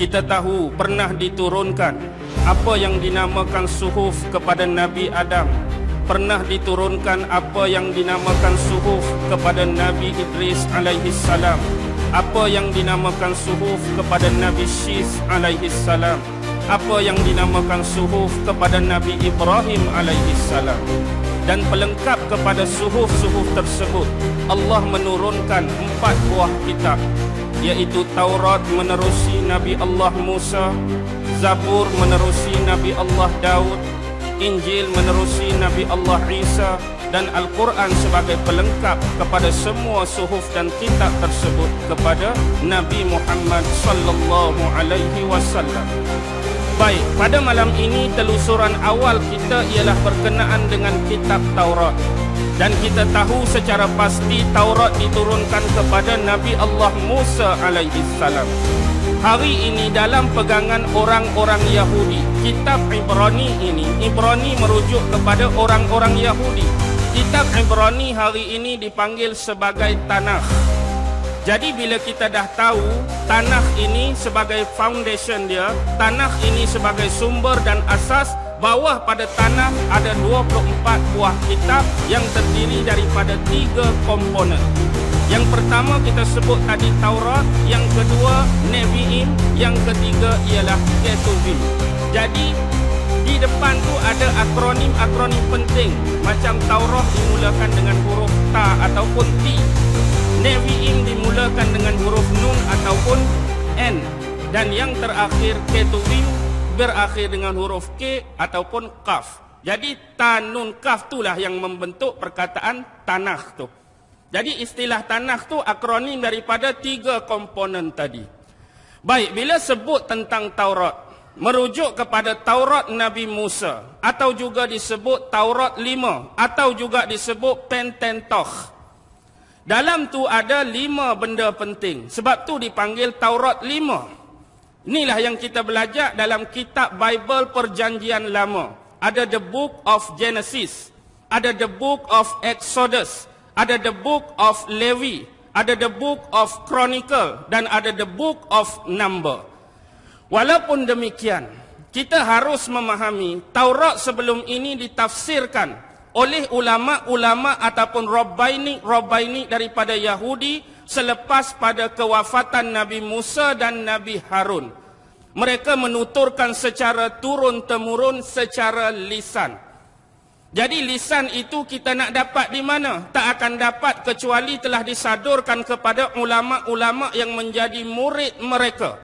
Kita tahu pernah diturunkan apa yang dinamakan suhuf kepada Nabi Adam. Pernah diturunkan apa yang dinamakan suhuf kepada Nabi Idris alaihi salam. Apa yang dinamakan suhuf kepada Nabi Syis alaihi salam. Apa yang dinamakan suhuf kepada Nabi Ibrahim alaihi salam. Dan pelengkap kepada suhuf-suhuf tersebut, Allah menurunkan 4 buah kitab, yaitu Taurat menerusi Nabi Allah Musa, Zabur menerusi Nabi Allah Daud, Injil menerusi Nabi Allah Isa, dan Al-Quran sebagai pelengkap kepada semua suhuf dan kitab tersebut kepada Nabi Muhammad sallallahu alaihi wasallam. Baik, pada malam ini telusuran awal kita ialah berkenaan dengan kitab Taurat. Dan kita tahu secara pasti Taurat diturunkan kepada Nabi Allah Musa alaihi salam. Hari ini dalam pegangan orang-orang Yahudi, kitab Ibrani ini, Ibrani merujuk kepada orang-orang Yahudi. Kitab Ibrani hari ini dipanggil sebagai Tanakh. Jadi bila kita dah tahu Tanakh ini sebagai foundation dia, Tanakh ini sebagai sumber dan asas, bawah pada Tanakh ada 24 buah kitab yang terdiri daripada 3 komponen. Yang pertama kita sebut tadi Taurat, yang kedua Nevi'im, yang ketiga ialah Ketuvim. Jadi di depan tu ada akronim-akronim penting. Macam Taurat dimulakan dengan huruf Ta ataupun T. Nevi'im dimulakan dengan huruf Nun ataupun N. Dan yang terakhir Ketuvim berakhir dengan huruf K ataupun Kaf. Jadi Ta, Nun, Kaf itulah yang membentuk perkataan Tanakh tu. Jadi istilah Tanakh tu akronim daripada 3 komponen tadi. Baik, bila sebut tentang Taurat, merujuk kepada Taurat Nabi Musa, atau juga disebut Taurat 5, atau juga disebut Pentateuch. Dalam tu ada 5 benda penting. Sebab tu dipanggil Taurat 5. Inilah yang kita belajar dalam kitab Bible Perjanjian Lama. Ada the book of Genesis, ada the book of Exodus, ada the book of Levi, ada the book of Chronicle, dan ada the book of Number. Walaupun demikian, kita harus memahami Taurat sebelum ini ditafsirkan oleh ulama-ulama ataupun Rabbaini daripada Yahudi selepas pada kewafatan Nabi Musa dan Nabi Harun. Mereka menuturkan secara turun-temurun secara lisan. Jadi lisan itu kita nak dapat di mana? Tak akan dapat kecuali telah disadurkan kepada ulama-ulama yang menjadi murid mereka.